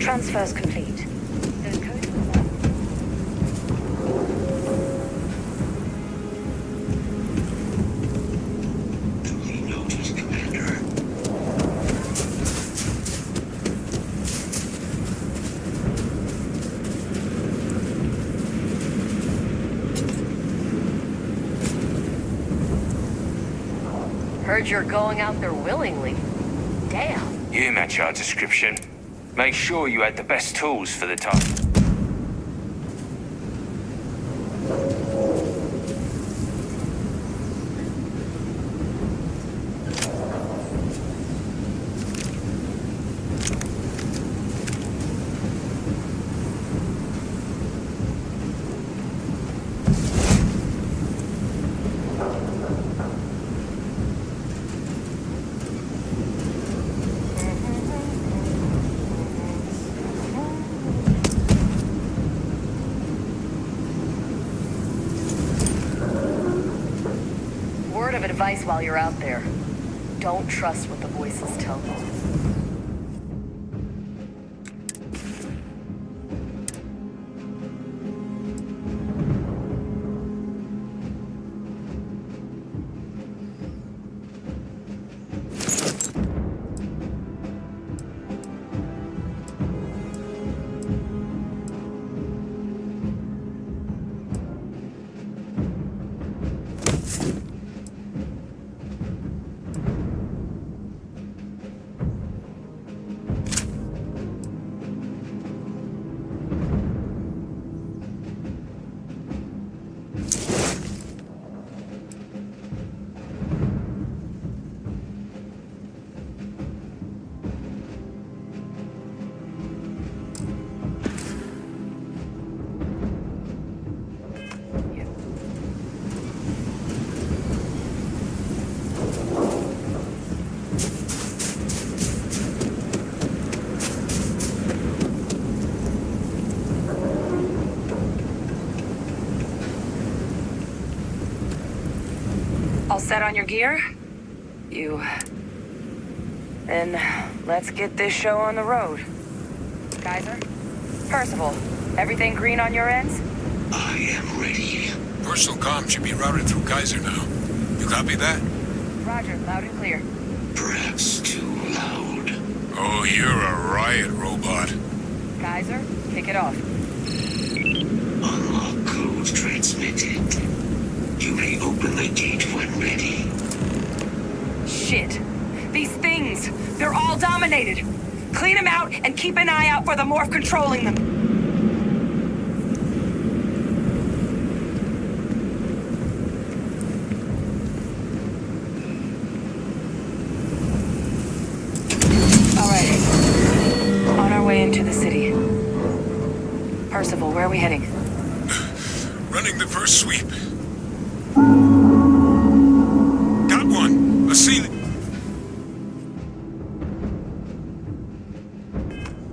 Transfers complete. The code. Duly noted, Commander. Heard you're going out there willingly. Damn. You match our description. Make sure you had the best tools for the task. Word of advice while you're out there. Don't trust what the voices tell you. All set on your gear? Then let's get this show on the road. Kaiser? Percival, everything green on your ends? I am ready. Personal comm should be routed through Kaiser now. You copy that? Roger, loud and clear. Perhaps too loud. Oh, you're a riot robot. Kaiser, kick it off. Unlock code transmitted. You may open the gate when ready. Shit. These things, they're all dominated. Clean them out and keep an eye out for the morph controlling them. All right. On our way into the city. Percival, where are we heading? Running the first sweep. Got one. A ceiling.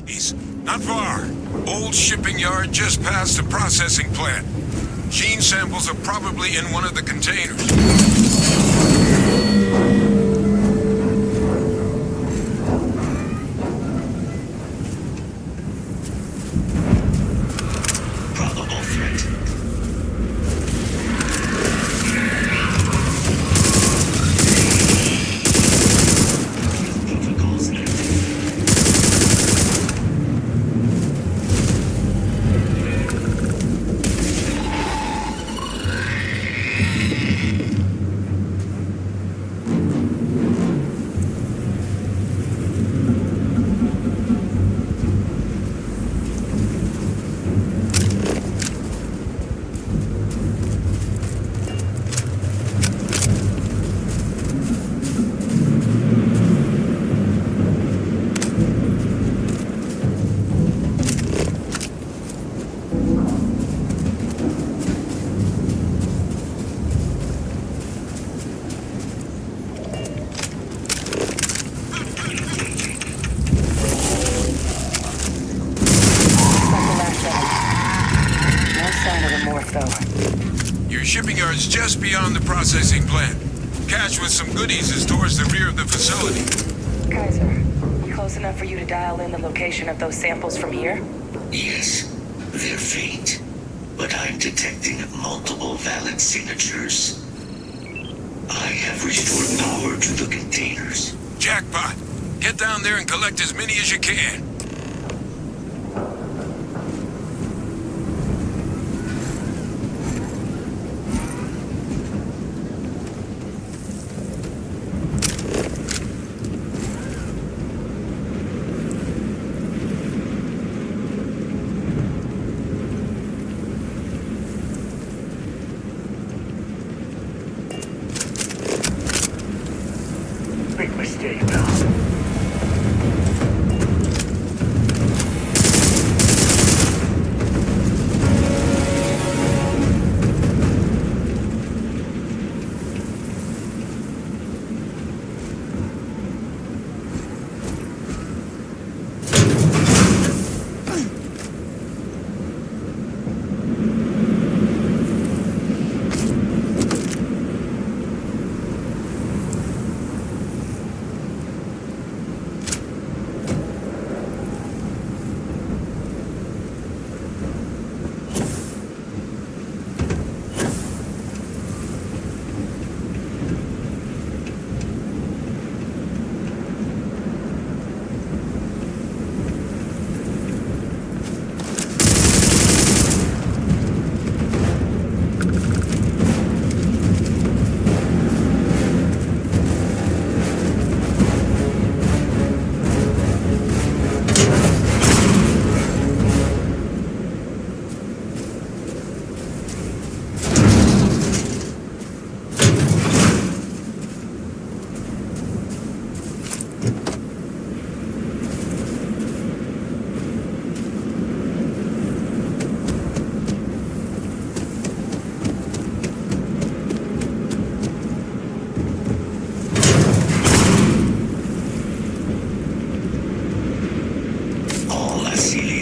He's not far. Old shipping yard just past the processing plant. Gene samples are probably in one of the containers. Probable threat. Protocols active. Your shipping yard's just beyond the processing plant. Cache with some goodies is towards the rear of the facility. Kaiser, you close close enough for you to dial in the location of those samples from here? Yes, they're faint, but I'm detecting multiple valid signatures. I have restored power to the containers. Jackpot! Get down there and collect as many as you can. Big mistake, pal.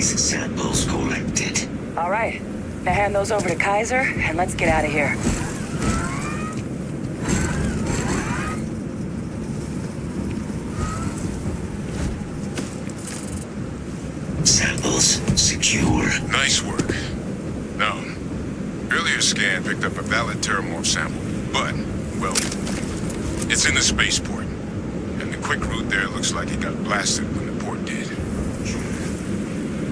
Samples collected. All right. Now hand those over to Kaiser, and let's get out of here. Samples secure. Nice work. Now, earlier scan picked up a valid Terramorph sample, but, well, it's in the spaceport. And the quick route there looks like it got blasted when the port did.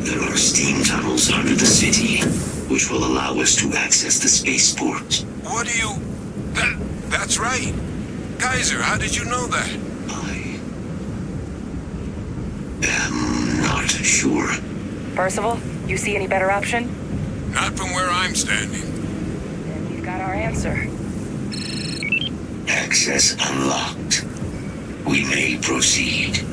There are steam tunnels under the city, which will allow us to access the spaceport. What do you... That's right. Kaiser, how did you know that? I am not sure. Percival, you see any better option? Not from where I'm standing. Then we've got our answer. Access unlocked. We may proceed.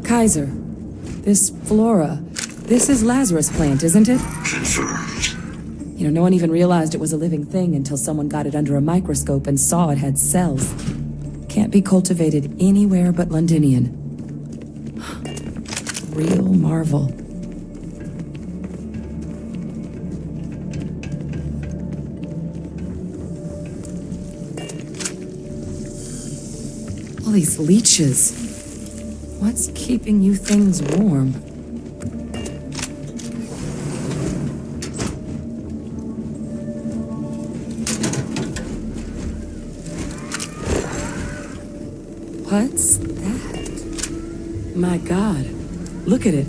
Kaiser, this flora, this is Lazarus plant, isn't it? Confirmed. You know, no one even realized it was a living thing until someone got it under a microscope and saw it had cells. Can't be cultivated anywhere but Londinian. Real marvel. All these leeches. What's keeping you things warm? What's that? My God, look at it.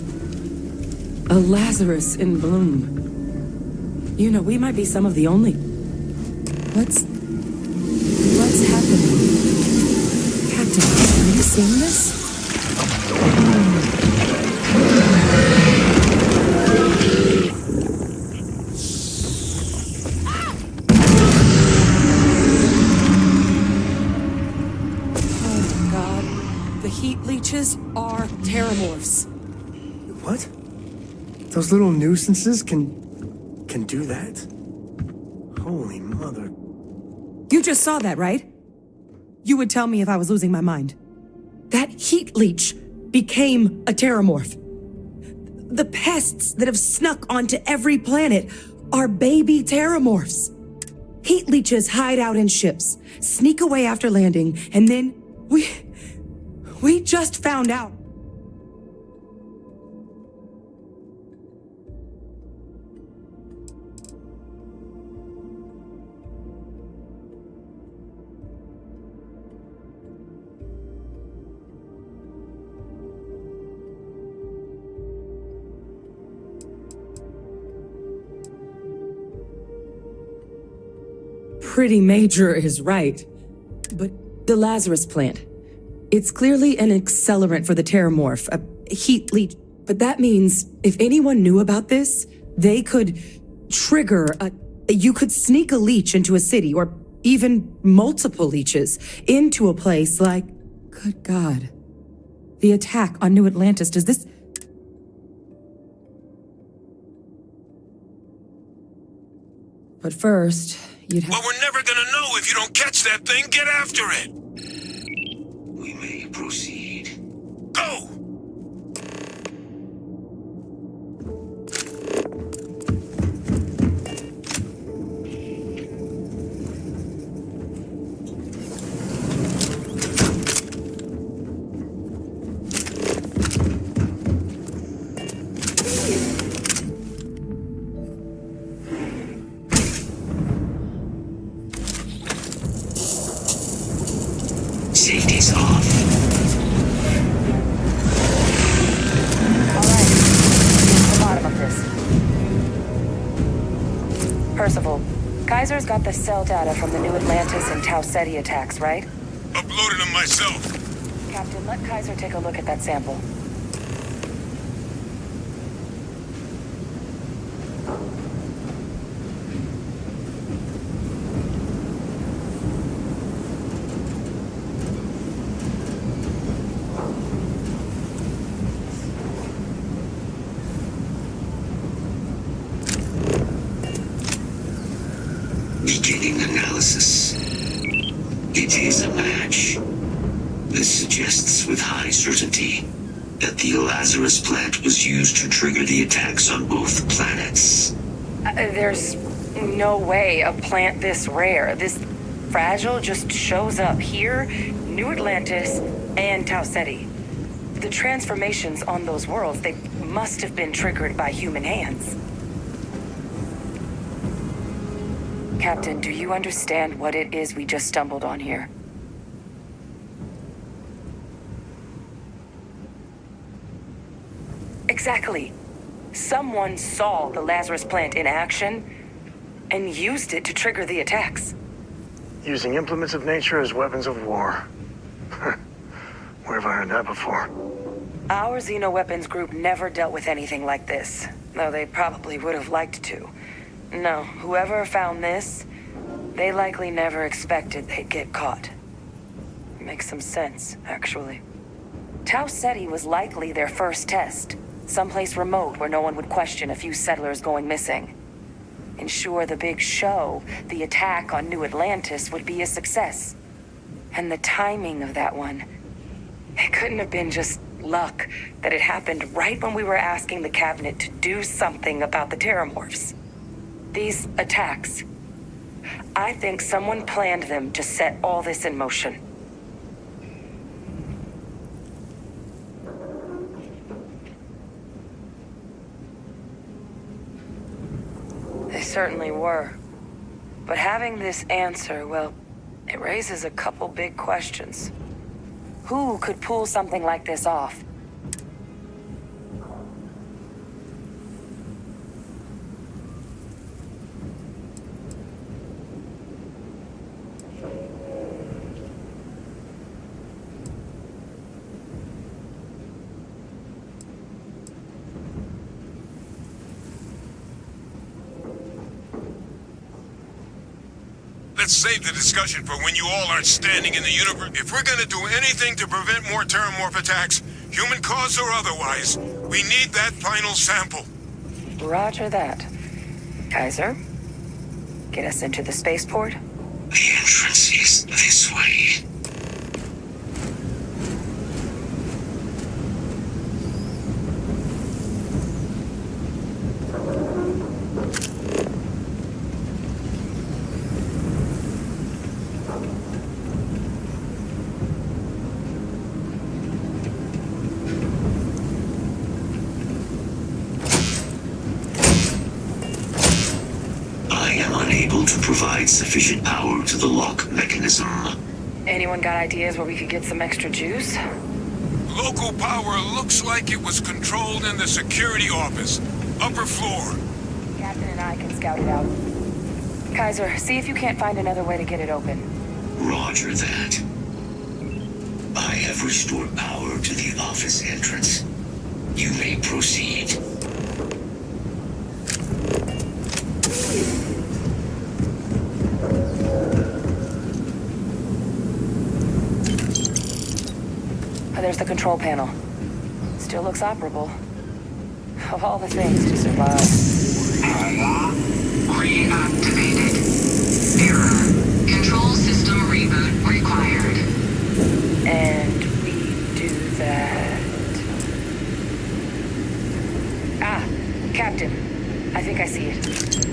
A Lazarus in bloom. You know, we might be some of the only... What's happening? Captain, are you seeing this? heat leeches are terramorphs. What? Those little nuisances can do that? Holy mother. You just saw that, right? You would tell me if I was losing my mind. That heat leech became a terramorph. The pests that have snuck onto every planet are baby terramorphs. Heat leeches hide out in ships, sneak away after landing, and then we just found out. Pretty major is right. But the Lazarus plant, it's clearly an accelerant for the terramorph, a heat leech. But that means if anyone knew about this, they could trigger you could sneak a leech into a city, or even multiple leeches into a place like, good God. The attack on New Atlantis, does this... But first, you'd have... Well, we're never gonna know if you don't catch that thing. Get after it! We may proceed. Go! Safety's off. All right, get to the bottom of this. Percival, Kaiser's got the cell data from the New Atlantis and Tau Ceti attacks, right? Uploaded them myself. Captain, let Kaiser take a look at that sample. Beginning analysis. It is a match. This suggests with high certainty that the Lazarus plant was used to trigger the attacks on both planets. There's no way a plant this rare, this fragile, just shows up here, New Atlantis, and Tau Ceti. The transformations on those worlds, they must have been triggered by human hands. Captain, do you understand what it is we just stumbled on here? Exactly. Someone saw the Lazarus plant in action and used it to trigger the attacks. Using implements of nature as weapons of war. Where have I heard that before? Our Xenoweapons group never dealt with anything like this, though they probably would have liked to. No, whoever found this, they likely never expected they'd get caught. Makes some sense, actually. Tau Ceti was likely their first test, someplace remote where no one would question a few settlers going missing. Ensure the big show, the attack on New Atlantis, would be a success. And the timing of that one, it couldn't have been just luck that it happened right when we were asking the cabinet to do something about the terramorphs. These attacks, I think someone planned them to set all this in motion. They certainly were. But having this answer, well, it raises a couple big questions. Who could pull something like this off? Let's Let's save the discussion for when you all aren't standing in the universe. If we're gonna do anything to prevent more Terramorph attacks, human cause or otherwise, we need that final sample. Roger that. Kaiser, get us into the spaceport. The entrance is this way. I am unable to provide sufficient power to the lock mechanism. Anyone got ideas where we could get some extra juice? Local power looks like it was controlled in the security office. Upper floor. Captain and I can scout it out. Kaiser, see if you can't find another way to get it open. Roger that. I have restored power to the office entrance. You may proceed. There's the control panel. Still looks operable. Of all the things to survive. Reactivated. Error. Control system reboot required. And we do that. Ah, Captain. I think I see it.